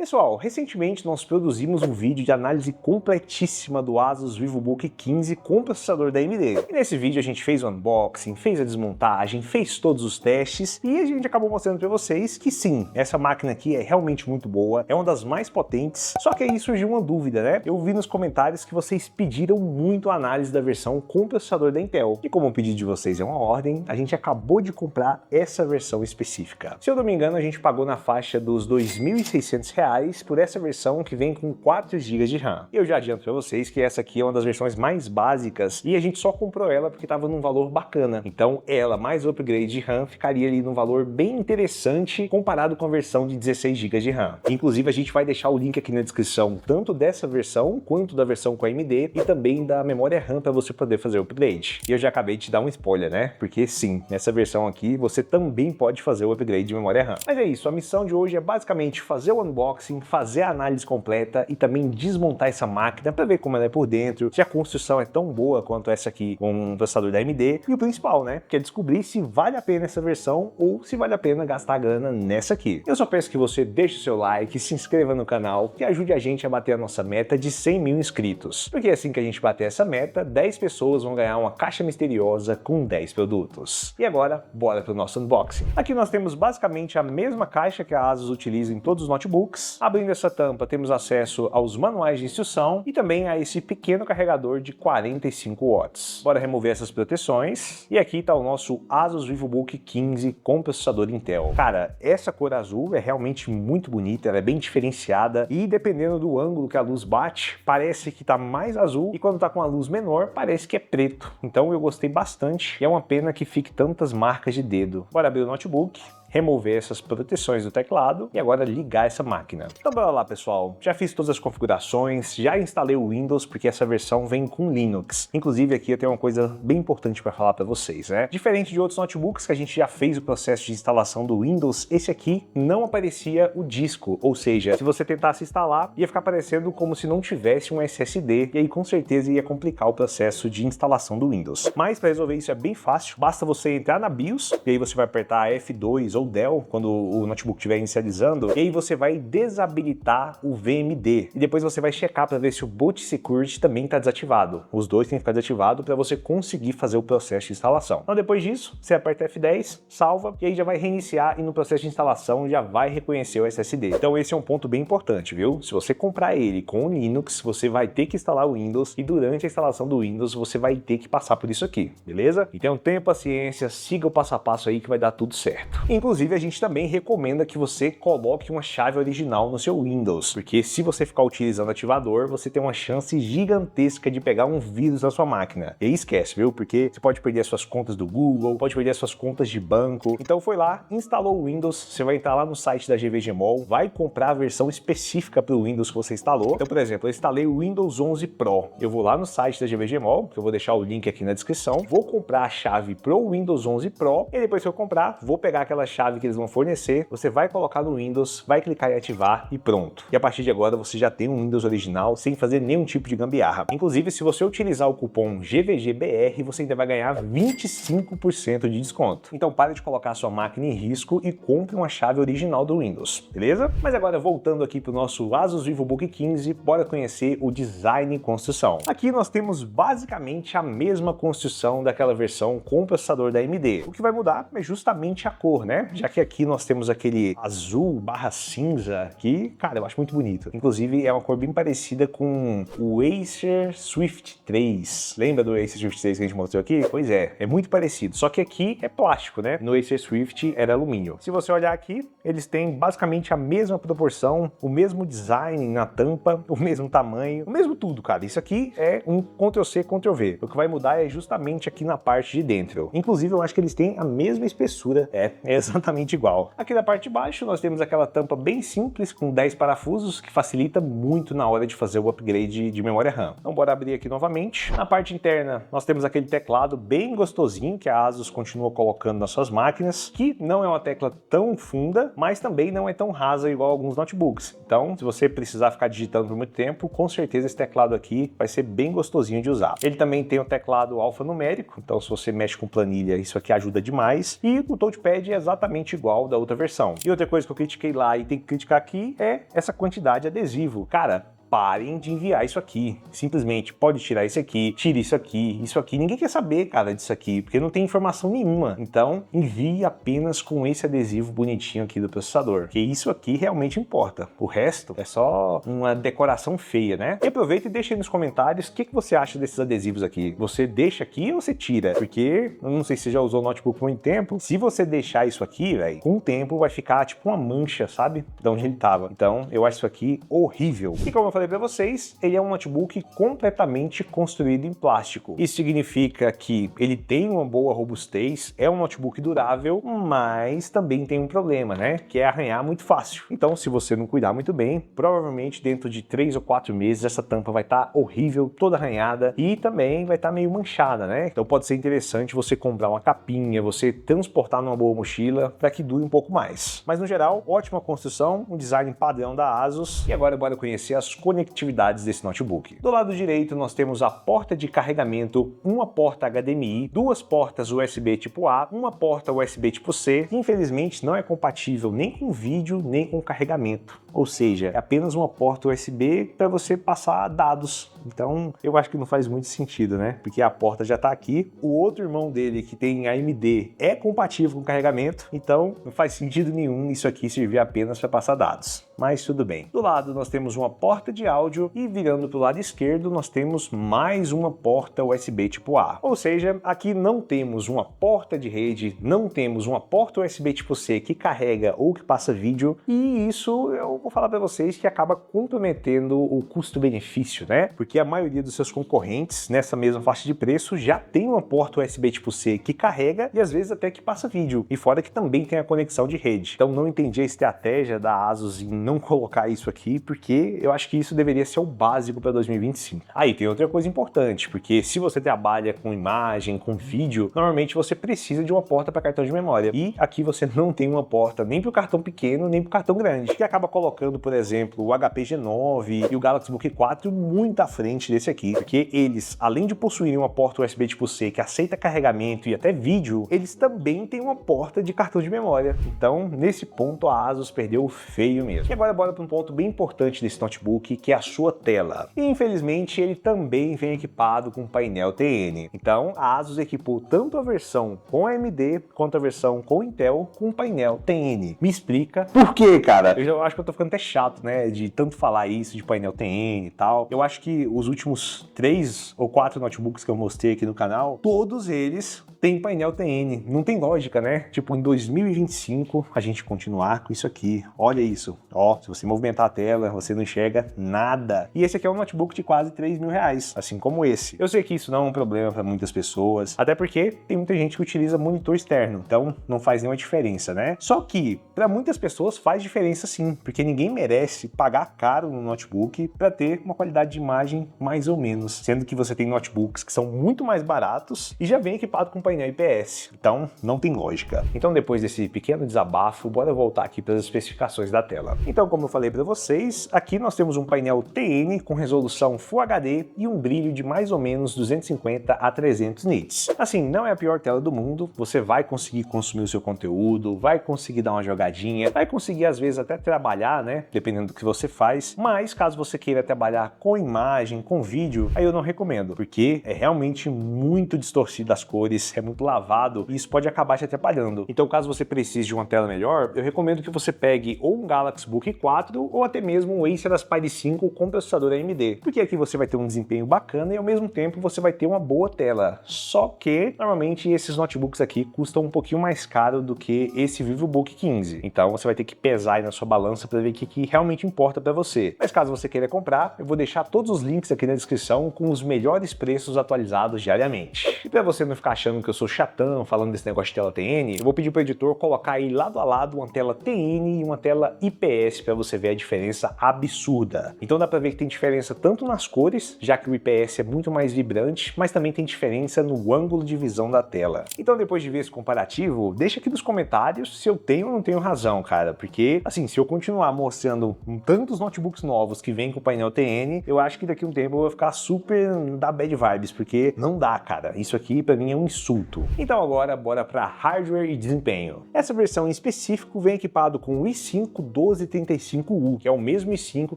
Pessoal, recentemente nós produzimos um vídeo de análise completíssima do Asus VivoBook 15 com processador da AMD. E nesse vídeo a gente fez o unboxing, fez a desmontagem, fez todos os testes e a gente acabou mostrando para vocês que sim, essa máquina aqui é realmente muito boa, é uma das mais potentes. Só que aí surgiu uma dúvida, né? Eu vi nos comentários que vocês pediram muito a análise da versão com processador da Intel. E como o pedido de vocês é uma ordem, a gente acabou de comprar essa versão específica. Se eu não me engano, a gente pagou na faixa dos R$ 2.600 por essa versão que vem com 4 GB de RAM. Eu já adianto para vocês que essa aqui é uma das versões mais básicas e a gente só comprou ela porque estava num valor bacana. Então ela mais o upgrade de RAM ficaria ali num valor bem interessante comparado com a versão de 16 GB de RAM. Inclusive a gente vai deixar o link aqui na descrição tanto dessa versão quanto da versão com AMD e também da memória RAM para você poder fazer o upgrade. E eu já acabei de te dar um spoiler, né? Porque sim, nessa versão aqui você também pode fazer o upgrade de memória RAM. Mas é isso, a missão de hoje é basicamente fazer o unboxing, fazer a análise completa e também desmontar essa máquina para ver como ela é por dentro, se a construção é tão boa quanto essa aqui com um processador da AMD e o principal, né, que é descobrir se vale a pena essa versão ou se vale a pena gastar grana nessa aqui. Eu só peço que você deixe o seu like, se inscreva no canal e ajude a gente a bater a nossa meta de 100 mil inscritos, porque assim que a gente bater essa meta, 10 pessoas vão ganhar uma caixa misteriosa com 10 produtos. E agora, bora para o nosso unboxing. Aqui nós temos basicamente a mesma caixa que a Asus utiliza em todos os notebooks. Abrindo essa tampa, temos acesso aos manuais de instrução e também a esse pequeno carregador de 45 watts. Bora remover essas proteções. E aqui está o nosso Asus VivoBook 15 com processador Intel. Cara, essa cor azul é realmente muito bonita, ela é bem diferenciada e dependendo do ângulo que a luz bate, parece que está mais azul e quando está com a luz menor, parece que é preto. Então eu gostei bastante e é uma pena que fique tantas marcas de dedo. Bora abrir o notebook, remover essas proteções do teclado e agora ligar essa máquina. Então bora lá, pessoal. Já fiz todas as configurações, já instalei o Windows porque essa versão vem com Linux. Inclusive aqui eu tenho uma coisa bem importante para falar para vocês, né? Diferente de outros notebooks que a gente já fez o processo de instalação do Windows, esse aqui não aparecia o disco, ou seja, se você tentasse instalar, ia ficar parecendo como se não tivesse um SSD e aí com certeza ia complicar o processo de instalação do Windows. Mas para resolver isso é bem fácil, basta você entrar na BIOS e aí você vai apertar F2 ou Del quando o notebook estiver inicializando, e aí você vai desabilitar o VMD e depois você vai checar para ver se o Boot Security também está desativado. Os dois têm que ficar desativados para você conseguir fazer o processo de instalação. Então depois disso, você aperta F10, salva e aí já vai reiniciar e no processo de instalação já vai reconhecer o SSD. Então esse é um ponto bem importante, viu? Se você comprar ele com o Linux, você vai ter que instalar o Windows e durante a instalação do Windows você vai ter que passar por isso aqui, beleza? Então tenha paciência, siga o passo a passo aí que vai dar tudo certo. Inclusive a gente também recomenda que você coloque uma chave original no seu Windows, porque se você ficar utilizando ativador, você tem uma chance gigantesca de pegar um vírus na sua máquina. E aí esquece, viu? Porque você pode perder as suas contas do Google, pode perder as suas contas de banco. Então foi lá, instalou o Windows, você vai entrar lá no site da GVGMOL, vai comprar a versão específica para o Windows que você instalou. Então, por exemplo, eu instalei o Windows 11 Pro. Eu vou lá no site da GVGMOL, que eu vou deixar o link aqui na descrição, vou comprar a chave pro Windows 11 Pro e depois que eu comprar, vou pegar aquela chave que eles vão fornecer, você vai colocar no Windows, vai clicar em ativar e pronto. E a partir de agora você já tem um Windows original sem fazer nenhum tipo de gambiarra. Inclusive, se você utilizar o cupom GVGBR, você ainda vai ganhar 25% de desconto. Então pare de colocar a sua máquina em risco e compre uma chave original do Windows, beleza? Mas agora voltando aqui para o nosso Asus VivoBook 15, bora conhecer o design e construção. Aqui nós temos basicamente a mesma construção daquela versão com processador da AMD. O que vai mudar é justamente a cor, né? Já que aqui nós temos aquele azul barra cinza que, cara, eu acho muito bonito. Inclusive é uma cor bem parecida com o Acer Swift 3. Lembra do Acer Swift 3 que a gente mostrou aqui? Pois é muito parecido. Só que aqui é plástico, né? No Acer Swift era alumínio. Se você olhar aqui, eles têm basicamente a mesma proporção, o mesmo design na tampa, o mesmo tamanho, o mesmo tudo, cara. Isso aqui é um Ctrl+C, Ctrl+V. O que vai mudar é justamente aqui na parte de dentro. Inclusive eu acho que eles têm a mesma espessura. É exatamente igual. Aqui na parte de baixo nós temos aquela tampa bem simples com 10 parafusos que facilita muito na hora de fazer o upgrade de memória RAM. Então bora abrir aqui novamente. Na parte interna nós temos aquele teclado bem gostosinho que a Asus continua colocando nas suas máquinas, que não é uma tecla tão funda, mas também não é tão rasa igual alguns notebooks. Então se você precisar ficar digitando por muito tempo, com certeza esse teclado aqui vai ser bem gostosinho de usar. Ele também tem o teclado alfanumérico, então se você mexe com planilha, isso aqui ajuda demais. E o touchpad é exatamente exatamente igual da outra versão. E outra coisa que eu critiquei lá e tenho que criticar aqui é essa quantidade de adesivo. Cara, parem de enviar isso aqui. Simplesmente pode tirar isso aqui, tire isso aqui. Ninguém quer saber, cara, disso aqui, porque não tem informação nenhuma. Então, envie apenas com esse adesivo bonitinho aqui do processador, que isso aqui realmente importa. O resto é só uma decoração feia, né? E aproveita e deixa aí nos comentários o que você acha desses adesivos aqui. Você deixa aqui ou você tira? Porque, eu não sei se você já usou o notebook por muito tempo, se você deixar isso aqui, velho, com o tempo vai ficar tipo uma mancha, sabe? De onde ele tava. Então, eu acho isso aqui horrível. E como eu falei para vocês, ele é um notebook completamente construído em plástico. Isso significa que ele tem uma boa robustez, é um notebook durável, mas também tem um problema, né? Que é arranhar muito fácil. Então, se você não cuidar muito bem, provavelmente dentro de 3 ou 4 meses essa tampa vai estar horrível, toda arranhada e também vai estar meio manchada, né? Então pode ser interessante você comprar uma capinha, você transportar numa boa mochila para que dure um pouco mais. Mas no geral, ótima construção, um design padrão da ASUS. E agora bora conhecer as conectividades desse notebook. Do lado direito nós temos a porta de carregamento, uma porta HDMI, duas portas USB tipo A, uma porta USB tipo C, que infelizmente não é compatível nem com vídeo nem com carregamento. Ou seja, é apenas uma porta USB para você passar dados. Então eu acho que não faz muito sentido, né? Porque a porta já está aqui, o outro irmão dele que tem AMD é compatível com carregamento, então não faz sentido nenhum isso aqui servir apenas para passar dados. Mas tudo bem. Do lado nós temos uma porta de áudio e virando para o lado esquerdo nós temos mais uma porta USB tipo A. Ou seja, aqui não temos uma porta de rede, não temos uma porta USB tipo C que carrega ou que passa vídeo, e isso eu vou falar para vocês que acaba comprometendo o custo-benefício, né? Porque a maioria dos seus concorrentes nessa mesma faixa de preço já tem uma porta USB tipo C que carrega e às vezes até que passa vídeo, e fora que também tem a conexão de rede. Então não entendi a estratégia da ASUS em não colocar isso aqui, porque eu acho que isso deveria ser o básico para 2025. Aí tem outra coisa importante, porque se você trabalha com imagem, com vídeo, normalmente você precisa de uma porta para cartão de memória, e aqui você não tem uma porta nem para o cartão pequeno, nem para o cartão grande, que acaba colocando, por exemplo, o HP G9 e o Galaxy Book 4 muito à frente desse aqui, porque eles, além de possuírem uma porta USB tipo C que aceita carregamento e até vídeo, eles também têm uma porta de cartão de memória. Então, nesse ponto, a ASUS perdeu feio mesmo. E agora bora para um ponto bem importante desse notebook, que é a sua tela. E infelizmente ele também vem equipado com painel TN. Então a ASUS equipou tanto a versão com AMD quanto a versão com Intel com painel TN. Me explica por quê, cara? Eu já acho que eu tô ficando até chato, né, de tanto falar isso de painel TN e tal. Eu acho que os últimos 3 ou 4 notebooks que eu mostrei aqui no canal, todos eles tem painel TN. Não tem lógica, né? Tipo, em 2025 a gente continuar com isso aqui. Olha isso. Ó, se você movimentar a tela, você não enxerga nada. E esse aqui é um notebook de quase 3 mil reais, assim como esse. Eu sei que isso não é um problema para muitas pessoas, até porque tem muita gente que utiliza monitor externo, então não faz nenhuma diferença, né? Só que para muitas pessoas faz diferença sim, porque ninguém merece pagar caro no notebook para ter uma qualidade de imagem mais ou menos, sendo que você tem notebooks que são muito mais baratos e já vem equipado com painel IPS, então não tem lógica. Então depois desse pequeno desabafo, bora voltar aqui para as especificações da tela. Então, como eu falei para vocês, aqui nós temos um painel TN com resolução Full HD e um brilho de mais ou menos 250 a 300 nits. Assim, não é a pior tela do mundo, você vai conseguir consumir o seu conteúdo, vai conseguir dar uma jogadinha, vai conseguir às vezes até trabalhar, né, dependendo do que você faz, mas caso você queira trabalhar com imagem, com vídeo, aí eu não recomendo, porque é realmente muito distorcido as cores, é muito lavado e isso pode acabar te atrapalhando. Então, caso você precise de uma tela melhor, eu recomendo que você pegue ou um Galaxy Book 4 ou até mesmo um Acer Aspire 5 com processador AMD, porque aqui você vai ter um desempenho bacana e ao mesmo tempo você vai ter uma boa tela. Só que normalmente esses notebooks aqui custam um pouquinho mais caro do que esse VivoBook 15. Então você vai ter que pesar aí na sua balança para ver o que realmente importa para você. Mas caso você queira comprar, eu vou deixar todos os links aqui na descrição com os melhores preços atualizados diariamente. E para você não ficar achando que eu sou chatão falando desse negócio de tela TN, eu vou pedir pro editor colocar aí lado a lado uma tela TN e uma tela IPS para você ver a diferença absurda. Então dá para ver que tem diferença tanto nas cores, já que o IPS é muito mais vibrante, mas também tem diferença no ângulo de visão da tela. Então depois de ver esse comparativo, deixa aqui nos comentários se eu tenho ou não tenho razão, cara, porque assim, se eu continuar mostrando tantos notebooks novos que vêm com painel TN, eu acho que daqui a um tempo eu vou ficar super da bad vibes, porque não dá, cara. Isso aqui para mim é um insulto. assunto. Então agora bora para hardware e desempenho. Essa versão em específico vem equipado com o i5 1235U, que é o mesmo i5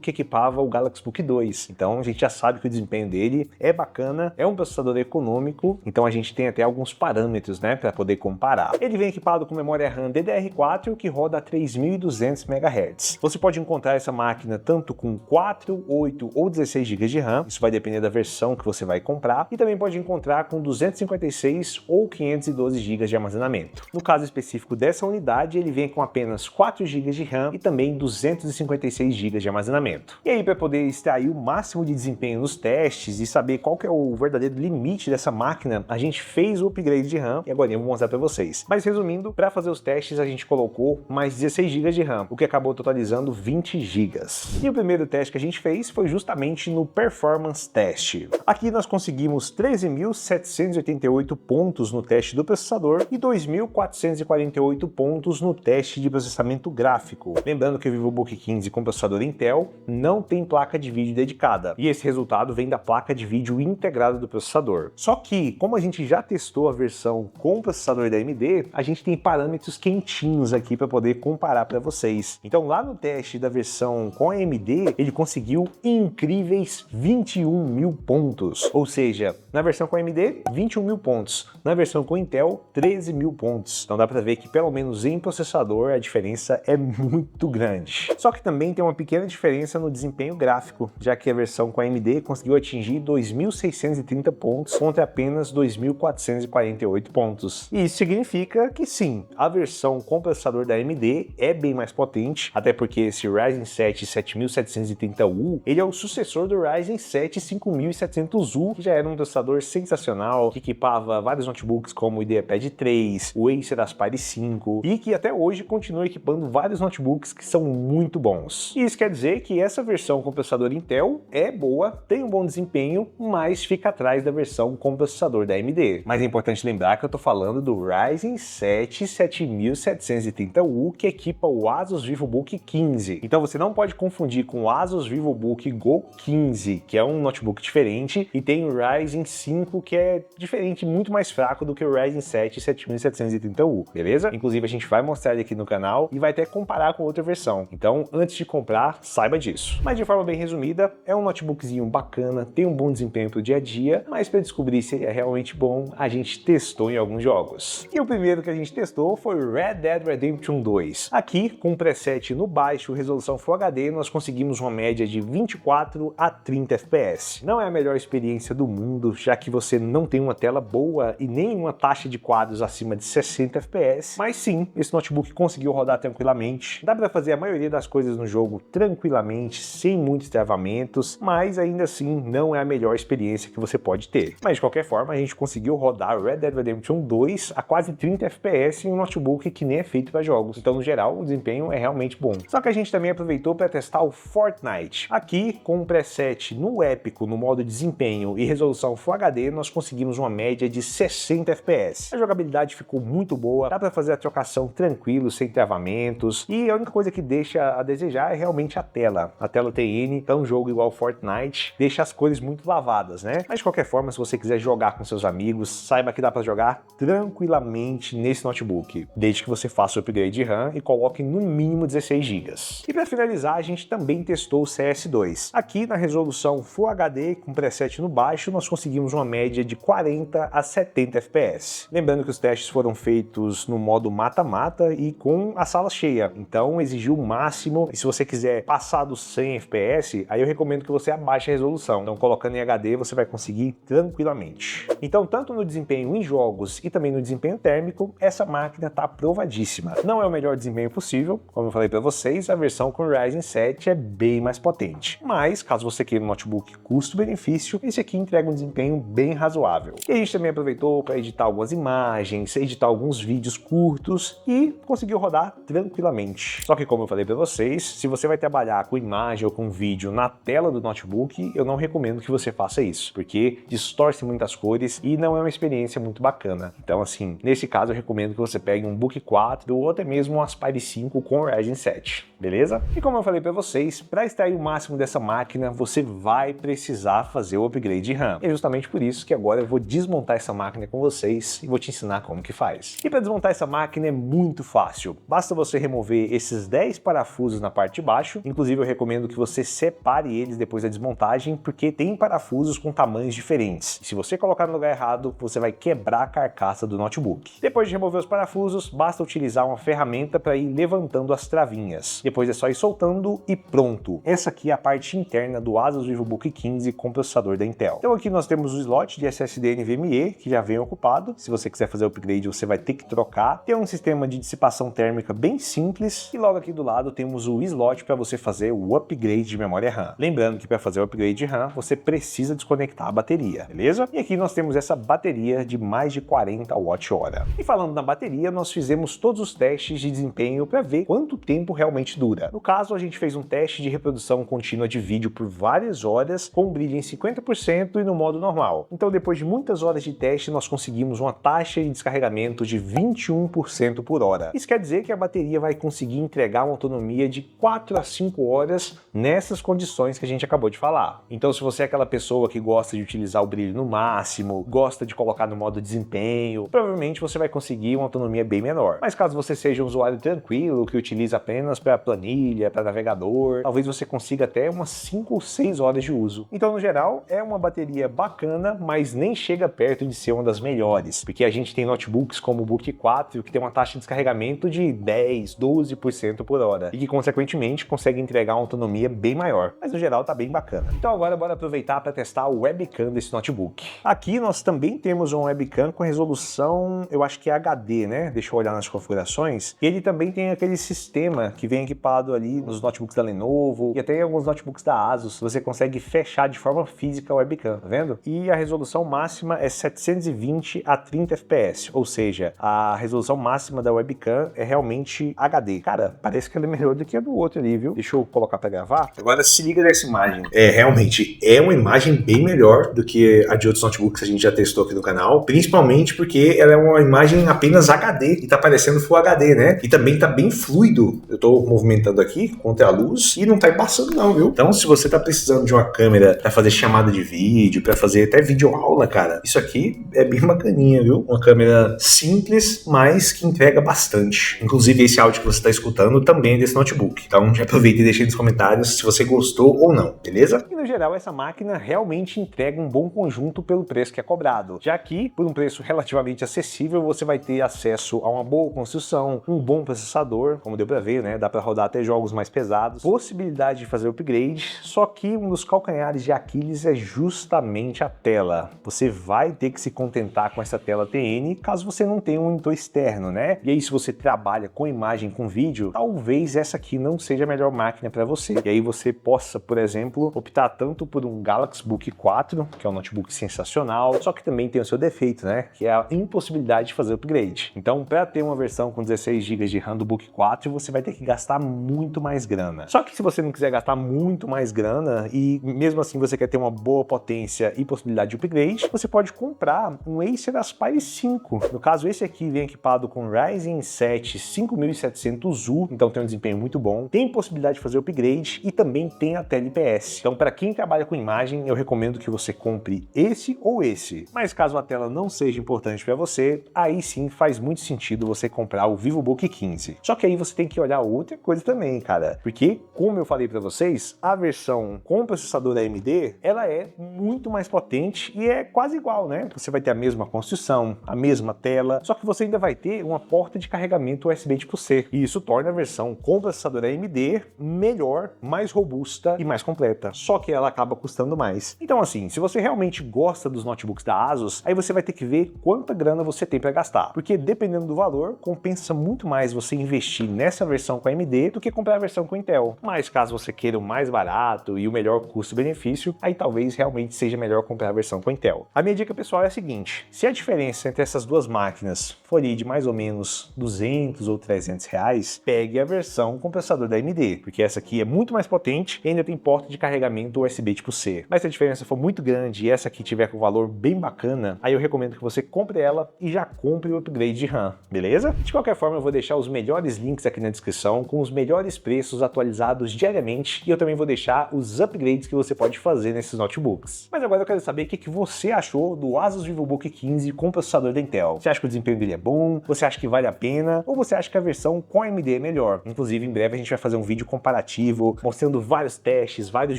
que equipava o Galaxy Book 2. Então a gente já sabe que o desempenho dele é bacana, é um processador econômico, então a gente tem até alguns parâmetros, né, para poder comparar. Ele vem equipado com memória RAM DDR4 que roda a 3200 MHz. Você pode encontrar essa máquina tanto com 4, 8 ou 16 GB de RAM, isso vai depender da versão que você vai comprar, e também pode encontrar com 256 ou 512 GB de armazenamento. No caso específico dessa unidade, ele vem com apenas 4 GB de RAM e também 256 GB de armazenamento. E aí, para poder extrair o máximo de desempenho nos testes e saber qual que é o verdadeiro limite dessa máquina, a gente fez o upgrade de RAM e agora eu vou mostrar para vocês. Mas resumindo, para fazer os testes a gente colocou mais 16 GB de RAM, o que acabou totalizando 20 GB. E o primeiro teste que a gente fez foi justamente no Performance Test. Aqui nós conseguimos 13.788 pontos no teste do processador e 2.448 pontos no teste de processamento gráfico. Lembrando que o VivoBook 15 com processador Intel não tem placa de vídeo dedicada, e esse resultado vem da placa de vídeo integrada do processador. Só que, como a gente já testou a versão com o processador da AMD, a gente tem parâmetros quentinhos aqui para poder comparar para vocês. Então lá no teste da versão com a AMD, ele conseguiu incríveis 21 mil pontos. Ou seja, na versão com a AMD, 21 mil pontos. Na versão com Intel, 13 mil pontos. Então dá para ver que pelo menos em processador a diferença é muito grande. Só que também tem uma pequena diferença no desempenho gráfico, já que a versão com a AMD conseguiu atingir 2.630 pontos contra apenas 2.448 pontos. E isso significa que sim, a versão com processador da AMD é bem mais potente, até porque esse Ryzen 7 7730U, ele é o sucessor do Ryzen 7 5700U, que já era um processador sensacional, que equipava vários notebooks como o IdeaPad 3, o Acer Aspire 5, e que até hoje continua equipando vários notebooks que são muito bons. E isso quer dizer que essa versão com processador Intel é boa, tem um bom desempenho, mas fica atrás da versão com processador da AMD. Mas é importante lembrar que eu tô falando do Ryzen 7 7730U, que equipa o Asus VivoBook 15. Então você não pode confundir com o Asus VivoBook Go 15, que é um notebook diferente, e tem o Ryzen 5, que é diferente, muito mais fraco do que o Ryzen 7 7730U, beleza? Inclusive a gente vai mostrar ele aqui no canal e vai até comparar com outra versão. Então, antes de comprar, saiba disso. Mas de forma bem resumida, é um notebookzinho bacana, tem um bom desempenho pro dia a dia, mas para descobrir se ele é realmente bom, a gente testou em alguns jogos. E o primeiro que a gente testou foi o Red Dead Redemption 2. Aqui, com um preset no baixo, resolução Full HD, nós conseguimos uma média de 24 a 30 FPS. Não é a melhor experiência do mundo, já que você não tem uma tela boa e nem uma taxa de quadros acima de 60 FPS, mas sim, esse notebook conseguiu rodar tranquilamente. Dá para fazer a maioria das coisas no jogo tranquilamente, sem muitos travamentos, mas ainda assim não é a melhor experiência que você pode ter. Mas de qualquer forma, a gente conseguiu rodar Red Dead Redemption 2 a quase 30 FPS em um notebook que nem é feito para jogos. Então, no geral, o desempenho é realmente bom. Só que a gente também aproveitou para testar o Fortnite. Aqui, com um preset no épico, no modo desempenho e resolução Full HD, nós conseguimos uma média de 60 FPS. A jogabilidade ficou muito boa, dá para fazer a trocação tranquilo, sem travamentos, e a única coisa que deixa a desejar é realmente a tela. A tela TN, então um jogo igual Fortnite, deixa as cores muito lavadas, né? Mas de qualquer forma, se você quiser jogar com seus amigos, saiba que dá para jogar tranquilamente nesse notebook, desde que você faça o upgrade de RAM e coloque no mínimo 16 GB. E para finalizar, a gente também testou o CS2. Aqui na resolução Full HD com preset no baixo, nós conseguimos uma média de 40 a 70 FPS. Lembrando que os testes foram feitos no modo mata-mata e com a sala cheia, então exigiu o máximo, e se você quiser passar dos 100 FPS, aí eu recomendo que você abaixe a resolução. Então colocando em HD você vai conseguir tranquilamente. Então tanto no desempenho em jogos e também no desempenho térmico, essa máquina está aprovadíssima. Não é o melhor desempenho possível, como eu falei para vocês, a versão com Ryzen 7 é bem mais potente. Mas caso você queira um notebook custo-benefício, esse aqui entrega um desempenho bem razoável. E a gente também aproveitou para editar algumas imagens, editar alguns vídeos curtos e conseguiu rodar tranquilamente. Só que como eu falei para vocês, se você vai trabalhar com imagem ou com vídeo na tela do notebook, eu não recomendo que você faça isso, porque distorce muitas cores e não é uma experiência muito bacana. Então assim, nesse caso eu recomendo que você pegue um Book 4 ou até mesmo um Aspire 5 com Ryzen 7, beleza? E como eu falei para vocês, para extrair o máximo dessa máquina, você vai precisar fazer o upgrade de RAM. E é justamente por isso que agora eu vou desmontar essa máquina com vocês e vou te ensinar como que faz. E para desmontar essa máquina é muito fácil. Basta você remover esses 10 parafusos na parte de baixo. Inclusive eu recomendo que você separe eles depois da desmontagem, porque tem parafusos com tamanhos diferentes. E se você colocar no lugar errado, você vai quebrar a carcaça do notebook. Depois de remover os parafusos, basta utilizar uma ferramenta para ir levantando as travinhas. Depois é só ir soltando e pronto. Essa aqui é a parte interna do Asus VivoBook 15 com processador da Intel. Então aqui nós temos o slot de SSD NVMe que já vem ocupado. Se você quiser fazer o upgrade, você vai ter que trocar. Tem um sistema de dissipação térmica bem simples e logo aqui do lado temos o slot para você fazer o upgrade de memória RAM. Lembrando que para fazer o upgrade de RAM, você precisa desconectar a bateria, beleza? E aqui nós temos essa bateria de mais de 40 Wh. E falando na bateria, nós fizemos todos os testes de desempenho para ver quanto tempo realmente dura. No caso, a gente fez um teste de reprodução contínua de vídeo por várias horas, com brilho em 50% e no modo normal. Então, depois de muitas horas de teste, nós conseguimos uma taxa de descarregamento de 21% por hora. Isso quer dizer que a bateria vai conseguir entregar uma autonomia de 4 a 5 horas nessas condições que a gente acabou de falar. Então, se você é aquela pessoa que gosta de utilizar o brilho no máximo, gosta de colocar no modo desempenho, provavelmente você vai conseguir uma autonomia bem menor. Mas caso você seja um usuário tranquilo, que utiliza apenas para planilha, para navegador, talvez você consiga até umas 5 ou 6 horas de uso. Então, no geral, é uma bateria bacana, mas nem chega perto de ser uma das melhores, porque a gente tem notebooks como o Book 4 que tem uma taxa de descarregamento de 10, 12% por hora e que, consequentemente, consegue entregar uma autonomia bem maior. Mas, no geral, tá bem bacana. Então, agora, bora aproveitar para testar o webcam desse notebook. Aqui, nós também temos um webcam com resolução, eu acho que é HD, né? Deixa eu olhar nas configurações. E ele também tem aquele sistema que vem equipado ali nos notebooks da Lenovo e até em alguns notebooks da Asus. Você consegue fechar de forma física o webcam, tá vendo? E a resolução máxima é 720 a 30 fps, ou seja, a resolução máxima da webcam é realmente HD. Cara, parece que ela é melhor do que a do outro ali, viu? Deixa eu colocar pra gravar. Agora se liga nessa imagem. Realmente, é uma imagem bem melhor do que a de outros notebooks que a gente já testou aqui no canal, principalmente porque ela é uma imagem apenas HD e tá parecendo Full HD, né? E também tá bem fluido. Eu tô movimentando aqui contra a luz e não tá embaçando não, viu? Então, se você tá precisando de uma câmera pra fazer chamada de vídeo, pra fazer até videoaula, cara, isso aqui é bem bacaninha, viu? Uma câmera simples, mas que entrega bastante. Inclusive, esse áudio que você tá escutando também é desse notebook. Então, já aproveita e deixa aí nos comentários se você gostou ou não, beleza? E no geral, essa máquina realmente entrega um bom conjunto pelo preço que é cobrado, já que, por um preço relativamente acessível, você vai ter acesso a uma boa construção, um bom processador, como deu pra ver, né? Dá pra rodar até jogos mais pesados, possibilidade de fazer upgrade, só que um dos calcanhares de Aquiles é justamente a tela. Você vai ter que se contentar com essa tela TN caso você não tenha um monitor externo, né? E aí, se você trabalha com imagem, com vídeo, talvez essa aqui não seja a melhor máquina para você. E aí você possa, por exemplo, optar tanto por um Galaxy Book 4, que é um notebook sensacional, só que também tem o seu defeito, né? Que é a impossibilidade de fazer upgrade. Então, para ter uma versão com 16 GB de RAM do Book 4, você vai ter que gastar muito mais grana. Só que se você não quiser gastar muito mais grana e mesmo assim você quer ter uma boa potência e possibilidade de upgrade, você pode comprar um Acer Aspire 5. No caso, esse aqui vem equipado com Ryzen 7 5700U, então tem um desempenho muito bom, tem possibilidade de fazer upgrade e também tem a tela IPS. Então, para quem trabalha com imagem, eu recomendo que você compre esse ou esse. Mas caso a tela não seja importante para você, aí sim faz muito sentido você comprar o VivoBook 15. Só que aí você tem que olhar outra coisa também, cara, porque, como eu falei para vocês, a versão com processador AMD, ela é muito mais potente e é quase igual, né? Você vai ter a mesma construção, a mesma tela, só que você ainda vai ter uma porta de carregamento USB tipo C. E isso torna a versão com processador AMD melhor, mais robusta e mais completa. Só que ela acaba custando mais. Então, assim, se você realmente gosta dos notebooks da Asus, aí você vai ter que ver quanta grana você tem para gastar. Porque dependendo do valor, compensa muito mais você investir nessa versão com AMD do que comprar a versão com Intel. Mas caso você queira o mais barato e o melhor custo-benefício, aí talvez realmente seja melhor comprar a versão com Intel. A minha dica pessoal é a seguinte: se a diferença entre essas duas máquinas for de mais ou menos 200 ou 300 reais, pegue a versão com processador da AMD, porque essa aqui é muito mais potente e ainda tem porta de carregamento USB tipo C. Mas se a diferença for muito grande e essa aqui tiver com valor bem bacana, aí eu recomendo que você compre ela e já compre o upgrade de RAM, beleza? De qualquer forma, eu vou deixar os melhores links aqui na descrição com os melhores preços atualizados diariamente e eu também vou deixar os upgrades que você pode fazer nesses notebooks. Mas agora eu quero saber o que você achou do Asus VivoBook VivoBook 15 com processador da Intel. Você acha que o desempenho dele é bom? Você acha que vale a pena? Ou você acha que a versão com AMD é melhor? Inclusive, em breve a gente vai fazer um vídeo comparativo, mostrando vários testes, vários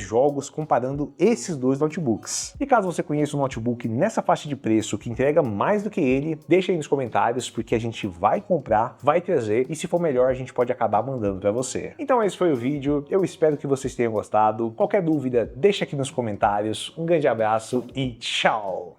jogos, comparando esses dois notebooks. E caso você conheça um notebook nessa faixa de preço que entrega mais do que ele, deixa aí nos comentários, porque a gente vai comprar, vai trazer, e se for melhor a gente pode acabar mandando para você. Então esse foi o vídeo, eu espero que vocês tenham gostado. Qualquer dúvida, deixa aqui nos comentários. Um grande abraço e tchau!